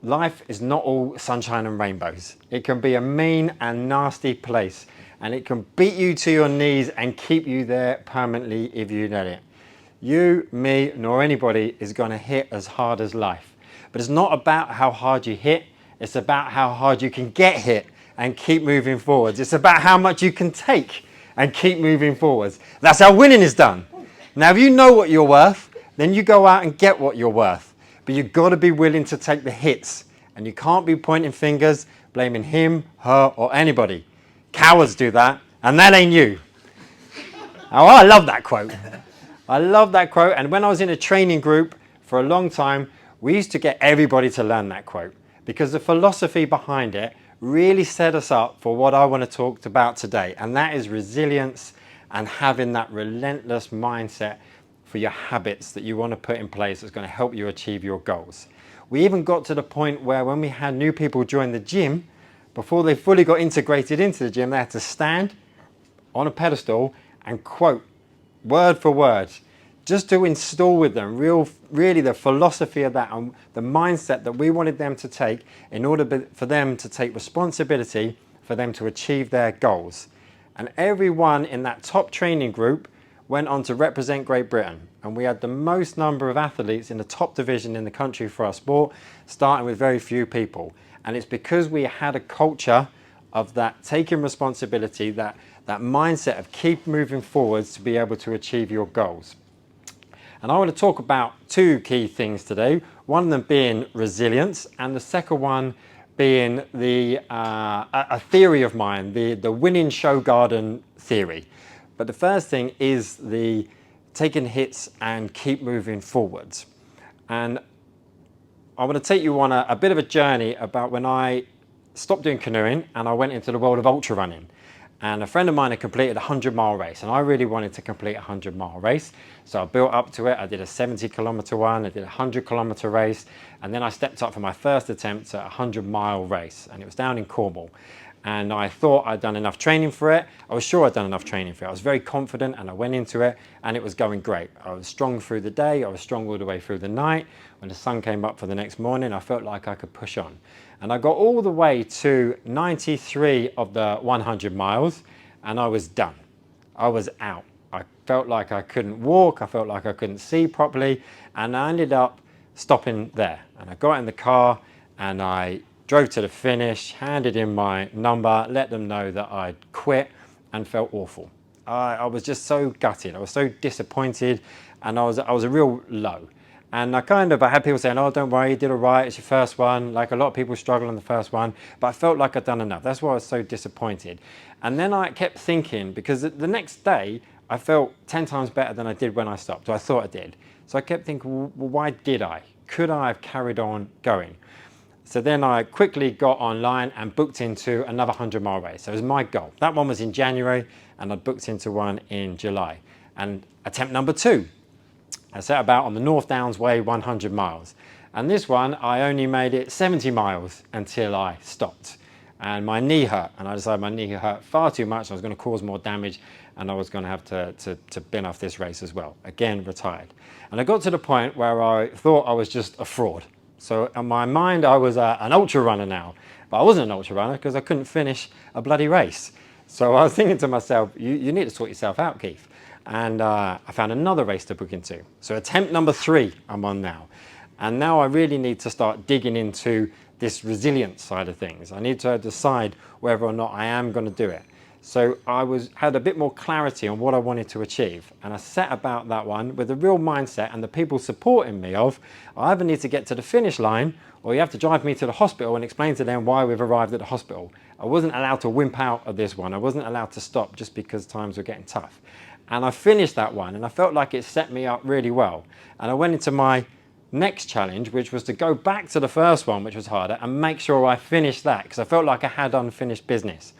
life is not all sunshine and rainbows. It can be a mean and nasty place, and it can beat you to your knees and keep you there permanently if you let it. You, me, nor anybody is going to hit as hard as life. But it's not about how hard you hit, it's about how hard you can get hit and keep moving forwards. It's about how much you can take and keep moving forwards. That's how winning is done. Now, if you know what you're worth, then you go out and get what you're worth. But you've got to be willing to take the hits, and you can't be pointing fingers, blaming him, her, or anybody. Cowards do that, and that ain't you. Oh, I love that quote. I love that quote, and when I was in a training group for a long time, we used to get everybody to learn that quote because the philosophy behind it really set us up for what I want to talk about today, and that is resilience and having that relentless mindset for your habits that you want to put in place that's going to help you achieve your goals. We even got to the point where when we had new people join the gym, before they fully got integrated into the gym, they had to stand on a pedestal and quote word for word, just to install with them really the philosophy of that and the mindset that we wanted them to take in order for them to take responsibility for them to achieve their goals. And everyone in that top training group went on to represent Great Britain, and we had the most number of athletes in the top division in the country for our sport, starting with very few people. And it's because we had a culture of that taking responsibility, that mindset of keep moving forwards to be able to achieve your goals. And I want to talk about two key things today, one of them being resilience, and the second one being a theory of mine, the winning show garden theory. But the first thing is the taking hits and keep moving forwards. And I want to take you on a bit of a journey about when I stopped doing canoeing and I went into the world of ultra running. And a friend of mine had completed a 100-mile race, and I really wanted to complete a 100-mile race. So I built up to it. I did a 70-kilometer one, I did a 100-kilometer race, and then I stepped up for my first attempt at a 100-mile race, and it was down in Cornwall. And I thought I'd done enough training for it. I was sure I'd done enough training for it. I was very confident, and I went into it, and it was going great. I was strong through the day. I was strong all the way through the night. When the sun came up for the next morning, I felt like I could push on. And I got all the way to 93 of the 100 miles, and I was done. I was out. I felt like I couldn't walk. I felt like I couldn't see properly, and I ended up stopping there. And I got in the car, and I drove to the finish, handed in my number, let them know that I'd quit, and felt awful. I was just so gutted. I was so disappointed, and I was a real low. And I had people saying, oh, don't worry, you did all right, it's your first one. Like a lot of people struggle on the first one, but I felt like I'd done enough. That's why I was so disappointed. And then I kept thinking, because the next day, I felt 10 times better than I did when I stopped, or I thought I did. So I kept thinking, well, why did I? Could I have carried on going? So then I quickly got online and booked into another 100-mile race. So it was my goal. That one was in January, and I booked into one in July. And attempt number 2, I set about on the North Downs Way 100 miles. And this one, I only made it 70 miles until I stopped. And my knee hurt, and I decided my knee hurt far too much. I was going to cause more damage, and I was going to have to bin off this race as well. Again, retired. And I got to the point where I thought I was just a fraud. So in my mind, I was an ultra runner now. But I wasn't an ultra runner because I couldn't finish a bloody race. So I was thinking to myself, you need to sort yourself out, Keith. And I found another race to book into. So attempt number 3 I'm on now. And now I really need to start digging into this resilience side of things. I need to decide whether or not I am going to do it. So I had a bit more clarity on what I wanted to achieve. And I set about that one with a real mindset and the people supporting me of, I either need to get to the finish line or you have to drive me to the hospital and explain to them why we've arrived at the hospital. I wasn't allowed to wimp out of this one. I wasn't allowed to stop just because times were getting tough. And I finished that one and I felt like it set me up really well. And I went into my next challenge, which was to go back to the first one, which was harder, and make sure I finished that because I felt like I had unfinished business.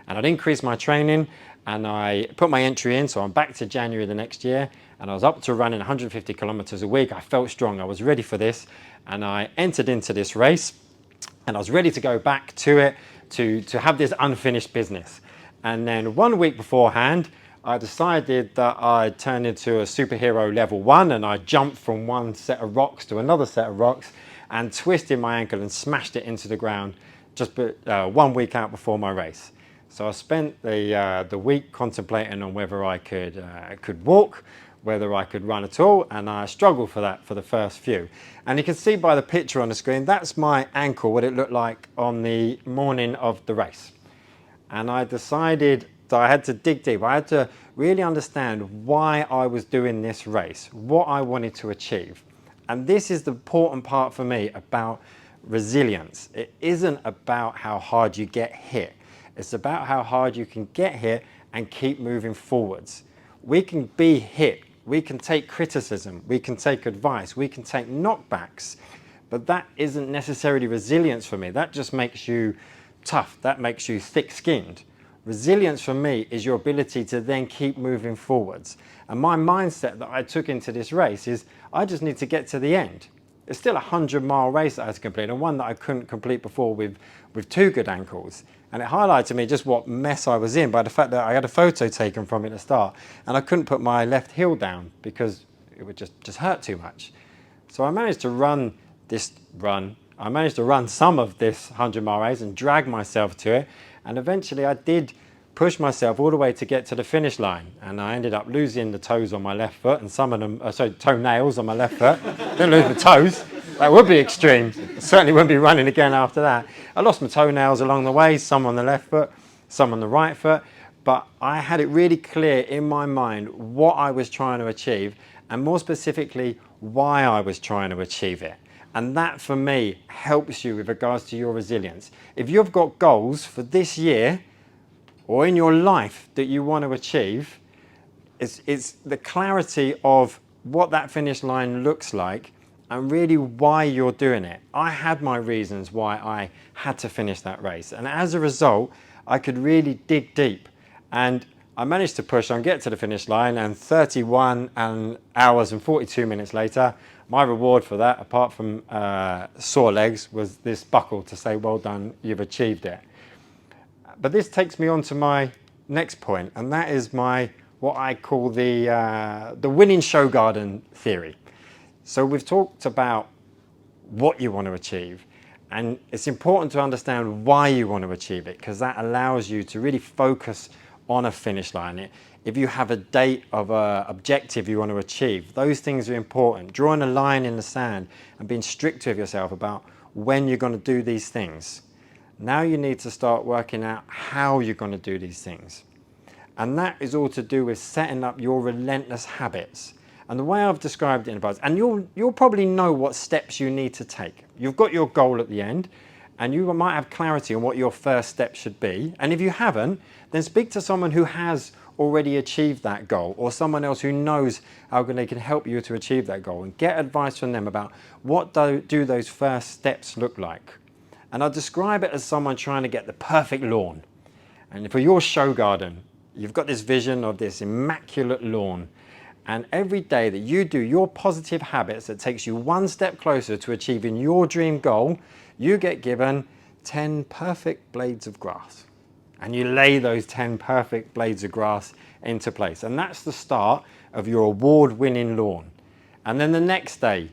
And I'd increased my training and I put my entry in, so I'm back to January the next year, and I was up to running 150 kilometers a week. I felt strong, I was ready for this, and I entered into this race and I was ready to go back to it to have this unfinished business. And then 1 week beforehand, I decided that I'd turn into a superhero level 1, and I jumped from one set of rocks to another set of rocks, and twisted my ankle and smashed it into the ground just 1 week out before my race. So I spent the week contemplating on whether I could walk, whether I could run at all, and I struggled for that for the first few. And you can see by the picture on the screen, that's my ankle, what it looked like on the morning of the race. And I decided that I had to dig deep. I had to really understand why I was doing this race, what I wanted to achieve. And this is the important part for me about resilience. It isn't about how hard you get hit. It's about how hard you can get hit and keep moving forwards. We can be hit, we can take criticism, we can take advice, we can take knockbacks, but that isn't necessarily resilience for me. That just makes you tough, that makes you thick-skinned. Resilience for me is your ability to then keep moving forwards. And my mindset that I took into this race is I just need to get to the end. It's still a 100-mile race that I had to complete, and one that I couldn't complete before with 2 good ankles. And it highlighted to me just what mess I was in by the fact that I had a photo taken from it at the start, and I couldn't put my left heel down because it would just hurt too much. So I managed to run some of this 100-mile race and drag myself to it, and eventually I did push myself all the way to get to the finish line, and I ended up losing the toes on my left foot, and some of them, toenails on my left foot. Didn't lose my toes. That would be extreme. Certainly wouldn't be running again after that. I lost my toenails along the way, some on the left foot, some on the right foot, but I had it really clear in my mind what I was trying to achieve, and more specifically, why I was trying to achieve it. And that for me helps you with regards to your resilience. If you've got goals for this year or in your life that you want to achieve, it's the clarity of what that finish line looks like and really why you're doing it. I had my reasons why I had to finish that race, and as a result I could really dig deep, and I managed to push on, get to the finish line, and 31 hours and 42 minutes later, my reward for that, apart from sore legs, was this buckle to say, well done, you've achieved it. But this takes me on to my next point, and that is what I call the winning show garden theory. So we've talked about what you want to achieve, and it's important to understand why you want to achieve it, because that allows you to really focus on a finish line. If you have a date of an objective you want to achieve, those things are important. Drawing a line in the sand and being strict with yourself about when you're going to do these things. Now you need to start working out how you're going to do these things. And that is all to do with setting up your relentless habits. And the way I've described it in advance, and you'll probably know what steps you need to take. You've got your goal at the end, and you might have clarity on what your first step should be. And if you haven't, then speak to someone who has already achieved that goal, or someone else who knows how they can help you to achieve that goal, and get advice from them about what do those first steps look like. And I describe it as someone trying to get the perfect lawn. And for your show garden, you've got this vision of this immaculate lawn. And every day that you do your positive habits that takes you one step closer to achieving your dream goal, you get given 10 perfect blades of grass. And you lay those 10 perfect blades of grass into place. And that's the start of your award-winning lawn. And then the next day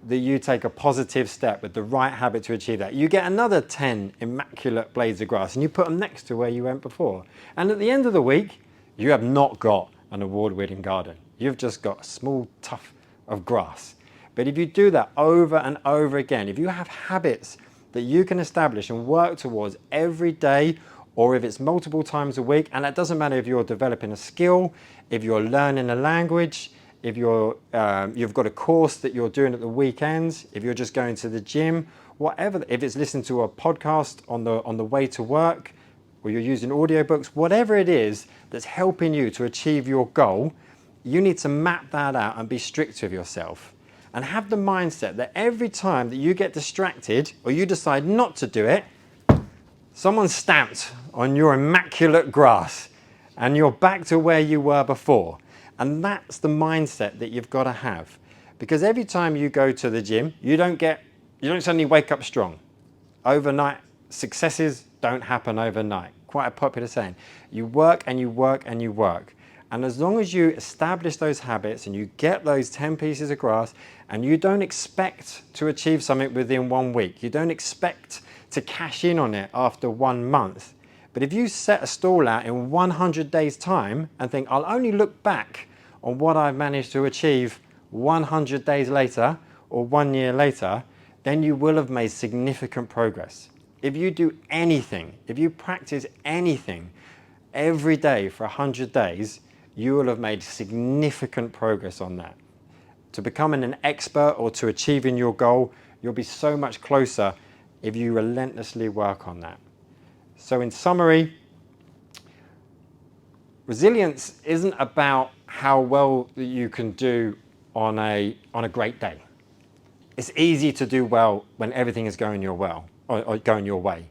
that you take a positive step with the right habit to achieve that, you get another 10 immaculate blades of grass and you put them next to where you went before. And at the end of the week, you have not got an award-winning garden. You've just got a small tuft of grass. But if you do that over and over again, if you have habits that you can establish and work towards every day, or if it's multiple times a week, and that doesn't matter if you're developing a skill, if you're learning a language, if you've got a course that you're doing at the weekends, if you're just going to the gym, whatever, if it's listening to a podcast on the way to work, or you're using audiobooks, whatever it is that's helping you to achieve your goal, you need to map that out and be strict with yourself. And have the mindset that every time that you get distracted or you decide not to do it, someone's stamped on your immaculate grass and you're back to where you were before. And that's the mindset that you've got to have. Because every time you go to the gym, you don't suddenly wake up strong. Overnight, successes don't happen overnight. Quite a popular saying. You work and you work and you work. And as long as you establish those habits and you get those 10 pieces of grass, and you don't expect to achieve something within 1 week, you don't expect to cash in on it after 1 month. But if you set a stall out in 100 days time and think, I'll only look back on what I've managed to achieve 100 days later or 1 year later, then you will have made significant progress. If you do anything, if you practice anything every day for 100 days, you will have made significant progress on that. To becoming an expert or to achieving your goal, you'll be so much closer if you relentlessly work on that. So in summary, resilience isn't about how well you can do on a great day. It's easy to do well when everything is going your way.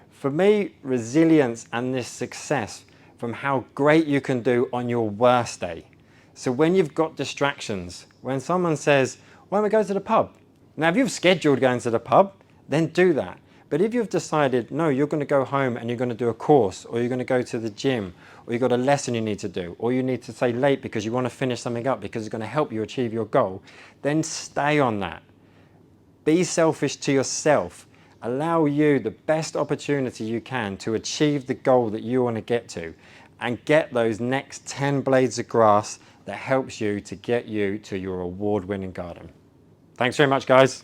For me, resilience and this success from how great you can do on your worst day. So when you've got distractions, when someone says, why don't we go to the pub? Now, if you've scheduled going to the pub, then do that. But if you've decided, no, you're going to go home and you're going to do a course, or you're going to go to the gym, or you've got a lesson you need to do, or you need to stay late because you want to finish something up because it's going to help you achieve your goal, then stay on that. Be selfish to yourself. Allow you the best opportunity you can to achieve the goal that you want to get to, and get those next 10 blades of grass that helps you to get you to your award-winning garden. Thanks very much, guys.